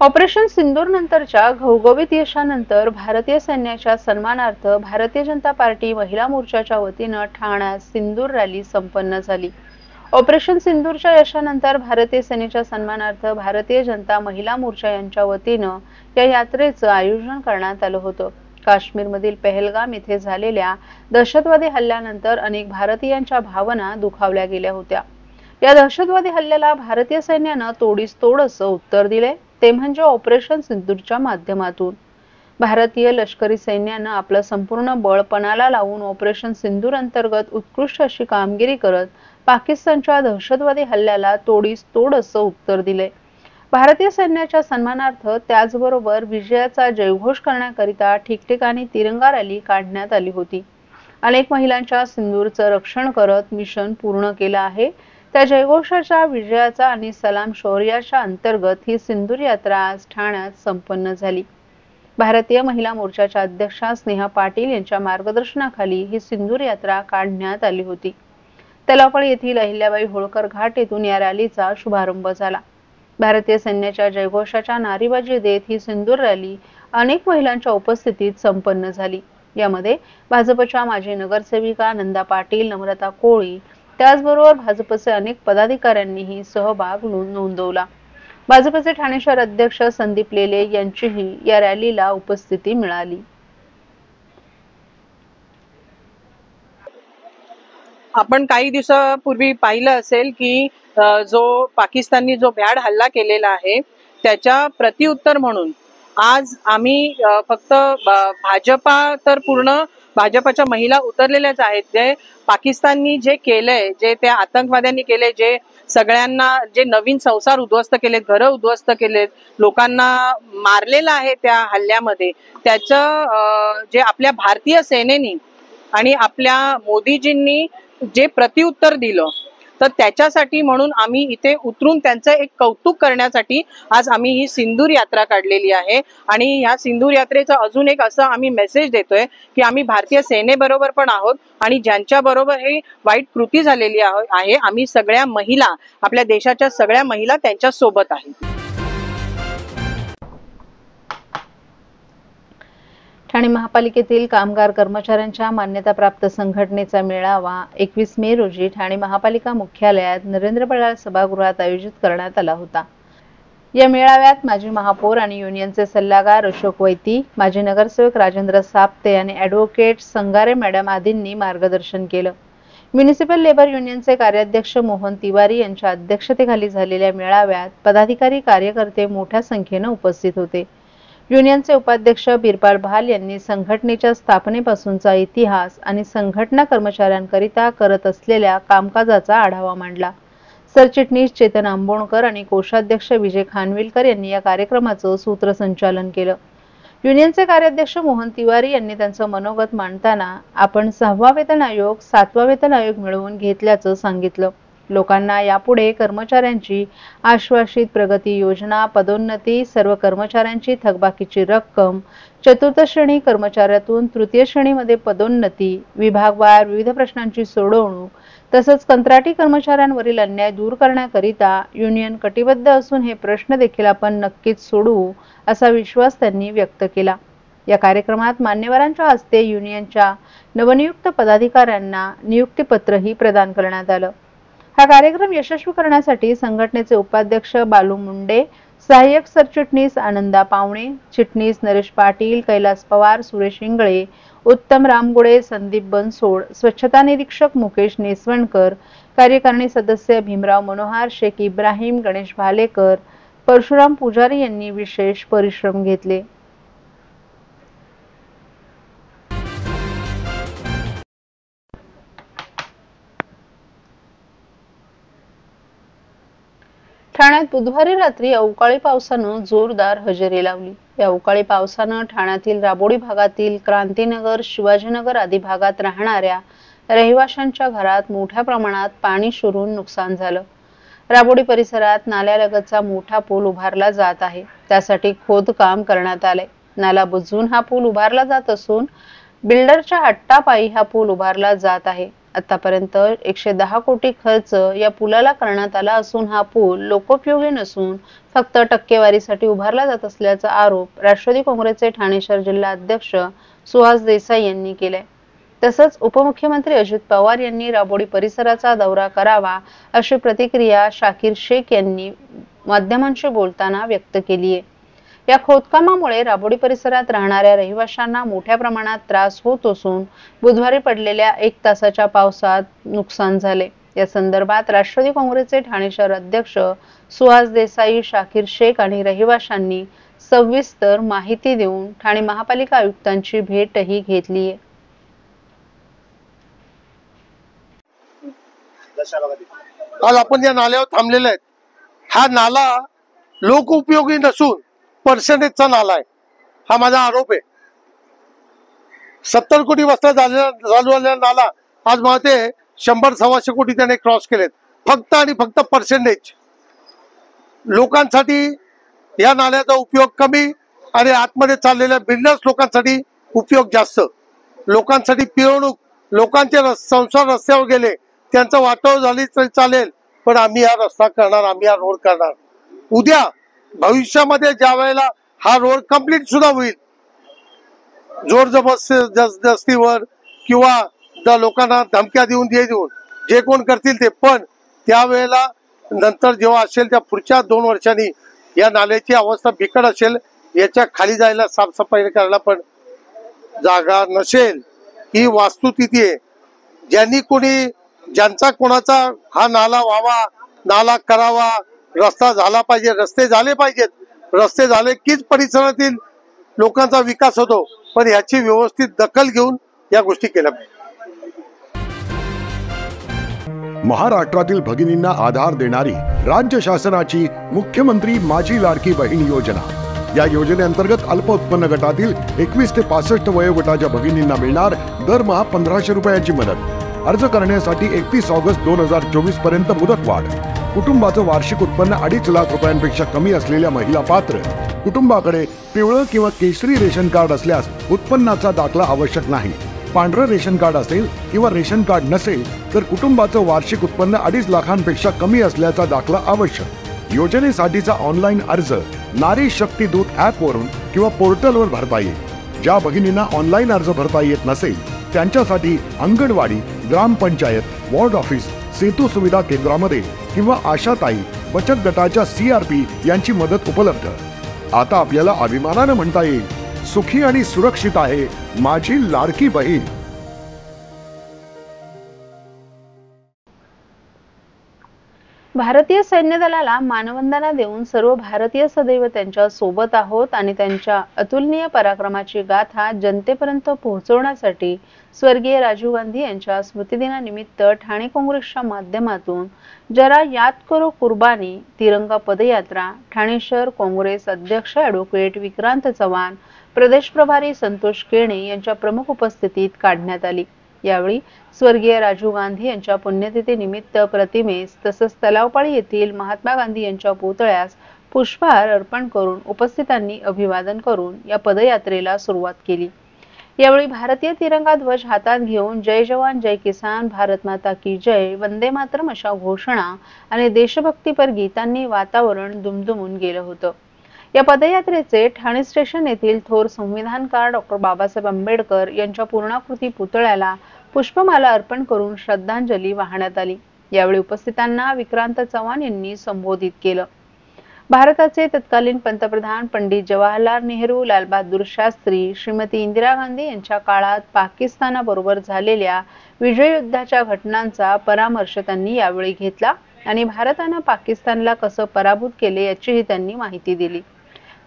Operation सिंदूर नंतरच्या घवघवीत यशानंतर भारतीय सैन्याच्या सन्मानार्थ भारतीय जनता पार्टी महिला मोर्चाच्या वतीनं ठाण्यात सिंदूर रॅली संपन्न झाली। ऑपरेशन सिंदूरच्या यशानंतर भारतीय सेनेच्या सन्मानार्थ भारतीय जनता महिला मोर्चा यांच्या वतीनं या यात्रेचं आयोजन करण्यात आलं होतं। काश्मीरमधील पहलगाम येथे झालेल्या दहशतवादी हल्ल्यानंतर अनेक भारतीयांच्या भावना दुखावल्या गेल्या होत्या। या दहशतवादी हल्ल्याला भारतीय सैन्यानं तोडीस तोड असं उत्तर दिले, ते म्हणजे ऑपरेशन सिंदूरच्या माध्यमातून। भारतीय लष्करी सैन्यानं आपलं संपूर्ण बळ पणाला लावून ऑपरेशन सिंदूर अंतर्गत उत्कृष्ट अशी कामगिरी करत पाकिस्तानच्या दहशतवादी हल्ल्याला तोडीस तोड असं उत्तर दिले। भारतीय सैन्याच्या सन्मानार्थ त्याचबरोबर विजयाचा जयघोष करण्याकरिता ठिकठिकाणी तिरंगा रॅली काढण्यात आली होती। अनेक महिलांच्या सिंदूरचं रक्षण करत मिशन पूर्ण केलं आहे। त्या जयघोषाच्या विजयाचा आणि सलाम शौर्याच्या अंतर्गत ही सिंदूर यात्रा आज ठाण्यात संपन्न झाली। भारतीय महिला मोर्चाच्या अध्यक्षा स्नेहा पाटील यांच्या मार्गदर्शनाखाली ही सिंदूर यात्रा काढण्यात आली होती। तलावळ येथील अहिल्याबाई होळकर घाट येथून या रॅलीचा शुभारंभ झाला। भारतीय सैन्याच्या जयघोषाच्या नारेबाजी देत ही सिंदूर रॅली अनेक महिलांच्या उपस्थितीत संपन्न झाली। यामध्ये भाजपच्या माजी नगरसेविका नंदा पाटील, नम्रता कोळी, त्याचबरोबर भाजपचे अनेक पदाधिकाऱ्यांनीही सहभाग नोंदवला। भाजपचे ठाणे शहर अध्यक्ष संदीप लेले यांचीही या रॅलीला उपस्थिती मिळाली। आपण काही दिवसापूर्वी पाहिलं असेल की जो पाकिस्ताननी जो भ्याड हल्ला केलेला आहे त्याच्या प्रत्युत्तर म्हणून आज आम्ही फक्त भाजपा तर पूर्ण भाजपच्या महिला उतरलेल्याच आहेत। जे पाकिस्ताननी जे केलंय, जे त्या आतंकवाद्यांनी केले, जे सगळ्यांना जे नवीन संसार उद्ध्वस्त केलेत, घरं उद्ध्वस्त केलेत, लोकांना मारलेलं आहे त्या हल्ल्यामध्ये, त्याचं जे आपल्या भारतीय सेनेनी आणि आपल्या मोदीजींनी जे प्रत्युत्तर दिलं, तर त्याच्यासाठी म्हणून आम्ही इथे उतरून त्यांचं एक कौतुक करण्यासाठी आज आम्ही ही सिंदूर यात्रा काढलेली आहे। आणि ह्या सिंदूर यात्रेचा अजून एक असं आम्ही मेसेज देतोय की आम्ही भारतीय सेनेबरोबर पण आहोत आणि ज्यांच्या बरोबर हे वाईट कृती झालेली आहे, आम्ही सगळ्या महिला, आपल्या देशाच्या सगळ्या महिला त्यांच्या सोबत आहेत। ठाणे महापालिकेतील कामगार कर्मचाऱ्यांच्या मान्यताप्राप्त संघटनेचा मेळावा 21 मे रोजी ठाणे महापालिका मुख्यालयात नरेंद्र बळाळ सभागृहात आयोजित करण्यात आला होता। या मेळाव्यात माजी महापौर आणि युनियनचे सल्लागार अशोक वैती, माजी नगरसेवक राजेंद्र साप्ते आणि ॲडव्होकेट संगारे मॅडम आदींनी मार्गदर्शन केलं। म्युनिसिपल लेबर युनियनचे कार्याध्यक्ष मोहन तिवारी यांच्या अध्यक्षतेखाली झालेल्या मेळाव्यात पदाधिकारी, कार्यकर्ते मोठ्या संख्येने उपस्थित होते। युनियनचे उपाध्यक्ष बिरपाल भाल यांनी संघटनेच्या स्थापनेपासूनचा इतिहास आणि संघटना कर्मचाऱ्यांकरिता करत असलेल्या कामकाजाचा आढावा मांडला। सरचिटणीस चेतन आंबोणकर आणि कोषाध्यक्ष विजय खानविलकर यांनी या कार्यक्रमाचं सूत्रसंचालन केलं। युनियनचे कार्याध्यक्ष मोहन तिवारी यांनी त्यांचं मनोगत मांडताना आपण 6वा वेतन आयोग, 7वा वेतन आयोग मिळवून घेतल्याचं सांगितलं। लोकांना यापुढे कर्मचाऱ्यांची आश्वासित प्रगती योजना, पदोन्नती, सर्व कर्मचाऱ्यांची थकबाकीची रक्कम, चतुर्थ श्रेणी कर्मचाऱ्यातून तृतीय श्रेणीमध्ये पदोन्नती, विभागवार विविध प्रश्नांची सोडवणूक तसंच कंत्राटी कर्मचाऱ्यांवरील अन्याय दूर करण्याकरिता युनियन कटिबद्ध असून हे प्रश्न देखील आपण नक्कीच सोडवू असा विश्वास त्यांनी व्यक्त केला। या कार्यक्रमात मान्यवरांच्या हस्ते युनियनच्या नवनियुक्त पदाधिकाऱ्यांना नियुक्तीपत्रही प्रदान करण्यात आलं। हा कार्यक्रम यशस्वी करण्यासाठी संघटनेचे उपाध्यक्ष बालू मुंडे, सहाय्यक सरचिटणीस आनंदा पावणे, चिटणीस नरेश पाटील, कैलास पवार, सुरेश इंगळे, उत्तम रामगुडे, संदीप बनसोड, स्वच्छता निरीक्षक मुकेश नेसवणकर, कार्यकारिणी सदस्य भीमराव मनोहर, शेख इब्राहिम, गणेश भालेकर, परशुराम पुजारी यांनी विशेष परिश्रम घेतले। ठाण्यात बुधवारी रात्री अवकाळी पावसानं जोरदार हजेरी लावली। या अवकाळी पावसानं ठाण्यातील राबोडी भागातील क्रांतीनगर, शिवाजीनगर आदी भागात राहणाऱ्या रहिवाशांच्या घरात मोठ्या प्रमाणात पाणी शिरून नुकसान झालं। राबोडी परिसरात नाल्यालगतचा मोठा पूल उभारला जात आहे, त्यासाठी खोदकाम करण्यात आले। नाला बुजवून हा पूल उभारला जात असून बिल्डरच्या हट्टापायी हा पूल उभारला जात आहे आतापर्यंत 110 कोटी खर्च या पुलाला करण्यात आला असून हा पूल लोकोपयोगी नसून फक्त टक्केवारीसाठी उभारला जात असल्याचा आरोप राष्ट्रवादी काँग्रेसचे ठाणे शहर जिल्हा अध्यक्ष सुहास देसाई यांनी केलाय। तसंच उपमुख्यमंत्री अजित पवार यांनी राबोडी परिसराचा दौरा करावा अशी प्रतिक्रिया शाकीर शेख यांनी माध्यमांशी बोलताना व्यक्त केली आहे। या खोदकामामुळे राबोडी परिसरात राहणाऱ्या रहिवाशांना मोठ्या प्रमाणात त्रास होत असून बुधवारी पडलेल्या 1 तासाच्या पावसात नुकसान झाले। या संदर्भात राष्ट्रवादी काँग्रेसचे ठाणे शहर अध्यक्ष सुहास देसाई, शाकीर शेख आणि रहिवाशांनी सविस्तर माहिती देऊन ठाणे महापालिका आयुक्तांची भेटही घेतली आहे। आज आपण या नाल्यावर थांबलेले आहेत। हा नाला लोकोपयोगी नसून पर्सेंटेजचा नाला आहे, हा माझा आरोप आहे। 70 कोटी वाजता झालेला नाला आज मला ते 100-125 कोटी त्याने क्रॉस केलेत, फक्त आणि फक्त पर्सेंटेज। लोकांसाठी या नाल्याचा उपयोग कमी आणि आतमध्ये चाललेल्या बिल्डर्स लोकांसाठी उपयोग जास्त। लोकांसाठी पिळवणूक, लोकांचे संसार रस्त्यावर गेले, त्यांचं वाटव झाली तरी चालेल, पण आम्ही हा रस्ता करणार, आम्ही हा रोड करणार। उद्या भविष्यामध्ये ज्या वेळेला हा रोड कंप्लीट सुद्धा होईल, जोर जबरदस्तीवर किंवा लोकांना धमक्या देऊन जे कोण करतील ते, पण त्यावेळेला नंतर जेव्हा असेल त्या पुढच्या 2 वर्षांनी या नाल्याची अवस्था बिकट असेल, याच्या खाली जायला साफसफाई करायला पण जागा नसेल। ही वास्तुस्थिती आहे। ज्यांचा कोणाचा हा नाला व्हावा, नाला करावा, रस्ता झाला पाहिजे, रस्ते झाले पाहिजेत। रस्ते झाले कीच परिसरातील लोकांचा विकास होतो, पण याची व्यवस्थित दखल घेऊन या गोष्टी केल्या पाहिजे। महाराष्ट्रातील भगिनींना आधार देणारी राज्य शासनाची मुख्यमंत्री माझी लाडकी बहीण योजना। या योजनेअंतर्गत अल्प उत्पन्न गटातील 21 ते 65 वयोगटाच्या भगिनींना मिळणार दरमहा 1500 रुपयांची मदत। अर्ज करण्यासाठी 31 ऑगस्ट 2024 पर्यंत मुदतवाढ। कुटुंबाचं वार्षिक उत्पन्न 2.5 लाख रुपयांपेक्षा कमी असलेल्या महिला पात्र। कुटुंबाकडे पिवळं किंवा केशरी रेशन कार्ड असल्यास उत्पन्नाचा दाखला आवश्यक नाही। पांढरं रेशन कार्ड असेल किंवा रेशन कार्ड नसेल तर कुटुंबाचं वार्षिक उत्पन्न 2.5 लाखांपेक्षा कमी असल्याचा दाखला आवश्यक। योजनेसाठीचा ऑनलाईन अर्ज नारी शक्ती दूत ॲप वरून किंवा पोर्टलवर भरता येईल। ज्या भगिनींना ऑनलाईन अर्ज भरता येत नसेल त्यांच्यासाठी अंगणवाडी, ग्रामपंचायत, वॉर्ड ऑफिस, सेतू सुविधा केंद्रामध्ये किंवा आशाताई बचत गटाच्या CRP यांची मदत उपलब्ध। आता आपल्याला अभिमानाने म्हणता येईल, सुखी आणि सुरक्षित आहे माझी लाडकी बहीण। भारतीय सैन्य दलाला मानवंदना देऊन सर्व भारतीय सदैव त्यांच्या सोबत आहोत आणि त्यांच्या अतुलनीय पराक्रमाची गाथा जनतेपर्यंत पोहोचवण्यासाठी स्वर्गीय राजीव गांधी यांच्या स्मृतिदिनानिमित्त ठाणे काँग्रेसच्या माध्यमातून जरा याद करो कुर्बानी तिरंगा पदयात्रा ठाणे शहर काँग्रेस अध्यक्ष ॲडव्होकेट विक्रांत चव्हाण, प्रदेश प्रभारी संतोष केणे यांच्या प्रमुख उपस्थितीत काढण्यात आली। यावेळी स्वर्गीय राजीव गांधी यांच्या पुण्यतिथी निमित्त प्रतिमेस तसंच तलावपाळी येथील महात्मा गांधी यांच्या पुतळ्यास पुष्पहार अर्पण करून उपस्थितांनी अभिवादन करून या पदयात्रेला सुरुवात केली। यावेळी भारतीय तिरंगा ध्वज हातात घेऊन जय जवान जय किसान, भारत माता की जय, वंदे मातरम अशा घोषणा आणि देशभक्तीपर गीतांनी वातावरण दुमदुमून गेलं होतं। या पदयात्रेचे ठाणे स्टेशन येथील थोर संविधानकार डॉ. बाबासाहेब आंबेडकर यांच्या पूर्णाकृती पुतळ्याला पुष्पमाला अर्पण करून श्रद्धांजली वाहण्यात आली। यावेळी उपस्थितांना विक्रांत चव्हाण यांनी संबोधित केलं। भारताचे तत्कालीन पंतप्रधान पंडित जवाहरलाल नेहरू, लालबहादूर शास्त्री, श्रीमती इंदिरा गांधी यांच्या काळात पाकिस्तानाबरोबर झालेल्या विजय युद्धाच्या घटनांचा परामर्श त्यांनी यावेळी घेतला आणि भारताने पाकिस्तानला कसं पराभूत केले याचीही त्यांनी माहिती दिली।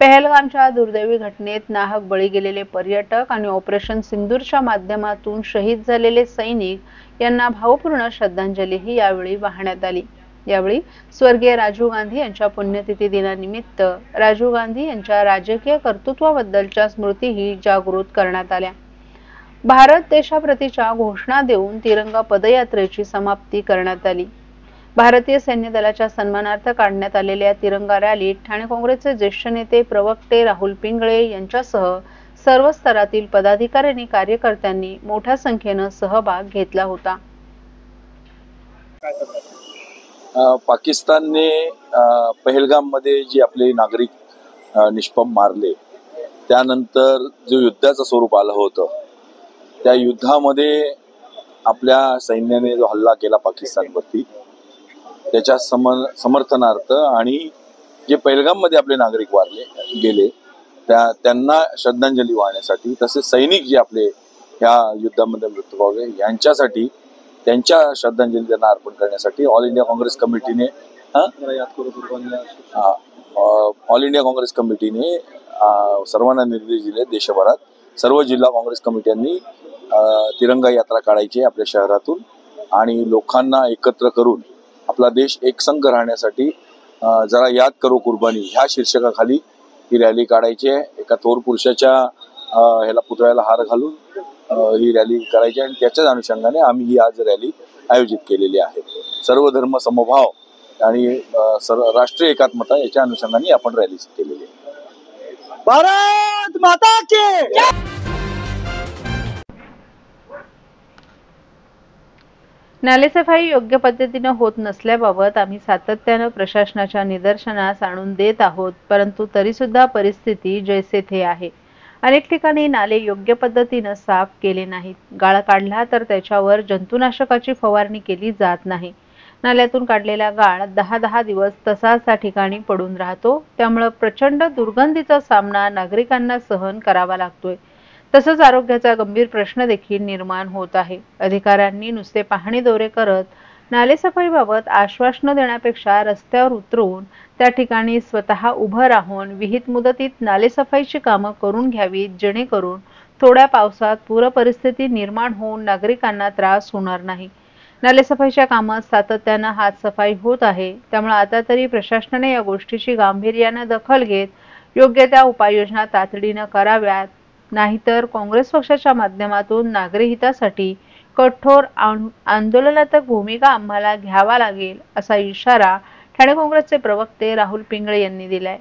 पहलगामच्या दुर्दैवी घटनेत नाहक बळी गेलेले पर्यटक आणि ऑपरेशन सिंदूरच्या माध्यमातून शहीद झालेले सैनिक यांना भावपूर्ण श्रद्धांजलीही यावेळी वाहण्यात आली। यावेळी स्वर्गीय राजीव गांधी यांच्या पुण्यतिथी दिनानिमित्त राजीव गांधी यांच्या राजकीय कर्तृत्वाबद्दलच्या स्मृतीही जागृत करण्यात आल्या। भारत देशाप्रतीच्या घोषणा देऊन तिरंगा पदयात्रेची समाप्ती करण्यात आली। भारतीय सैन्य दलाच्या सन्मानार्थ काढण्यात आलेल्या तिरंगा रॅलीत ठाणे काँग्रेसचे ज्येष्ठ नेते प्रवक्ते राहुल पिंगळे यांच्यासह सर्व स्तरातील पदाधिकारी आणि कार्यकर्त्यांनी मोठ्या संख्येने सहभाग घेतला होता। पाकिस्तानने पहलगाममध्ये जे आपले नागरिक निष्पाप मारले त्यानंतर जो युद्धाचं स्वरूप आलं होतं त्या युद्धामध्ये आपल्या सैन्याने जो हल्ला केला पाकिस्तानवरती त्याच्या समर्थनार्थ आणि जे पहलगाममध्ये आपले नागरिक वारले गेले त्यांना श्रद्धांजली वाहण्यासाठी तसेच सैनिक जे आपले ह्या युद्धामध्ये मृत्यू पावले यांच्यासाठी त्यांच्या श्रद्धांजली त्यांना अर्पण करण्यासाठी ऑल इंडिया काँग्रेस कमिटीने सर्वांना निर्देश दिले. देशभरात सर्व जिल्हा काँग्रेस कमिट्यांनी तिरंगा यात्रा काढायची आपल्या शहरातून आणि लोकांना एकत्र करून आपला देश एकसंघ राहण्यासाठी जरा याद करो कुर्बानी ह्या शीर्षकाखाली ही रॅली काढायची आहे. एका थोर पुरुषाच्या ह्याला पुतळ्याला हार घालून ही रॅली करायची आणि त्याच्याच अनुषंगाने आम्ही ही आज रॅली आयोजित केलेली आहे. सर्व धर्म समभाव आणि राष्ट्रीय एकात्मता याच्या अनुषंगाने आपण रॅली केलेली आहे. भारत माता की नालेसफाई योग्य पद्धतीने होत नसल्याबाबत आम्ही सातत्याने प्रशासनाच्या निदर्शनास आणून देत आहोत, परंतु तरी सुद्धा परिस्थिती जैसे थे आहे. अनेक ठिकाणी नाले योग्य पद्धतीने साफ केले नाहीत. गाळ काढला तर त्याच्यावर जंतुनाशकाची फवारणी केली जात नाही. नाल्यातून काढलेला गाळ 10-10 दिवस तसाच त्या ठिकाणी पडून राहतो. त्यामुळे प्रचंड दुर्गंधीचा सामना नागरिकांना सहन करावा लागतोय. तसंच आरोग्याचा गंभीर प्रश्न देखील निर्माण होत आहे. अधिकाऱ्यांनी नुसते पाहणी दौरे करत नालेसफाईबाबत आश्वासनं देण्यापेक्षा रस्त्यावर उतरून त्या ठिकाणी स्वतः उभं राहून विहित मुदतीत नालेसफाईची कामं करून घ्यावीत, जेणेकरून थोड्या पावसात पूर परिस्थिती निर्माण होऊन नागरिकांना त्रास होणार नाही. नालेसफाईच्या कामात सातत्यानं हातसफाई होत आहे. त्यामुळे आता तरी प्रशासनाने या गोष्टीची गांभीर्याने दखल घेत योग्य त्या उपाययोजना तातडीनं कराव्यात. नाहीतर काँग्रेस पक्षाच्या माध्यमातून नागरी हितासाठी कठोर आंदोलनात्मक भूमिका आम्हाला घ्यावा लागेल, असा इशारा ठाणे काँग्रेसचे प्रवक्ते राहुल पिंगळे यांनी दिलाय.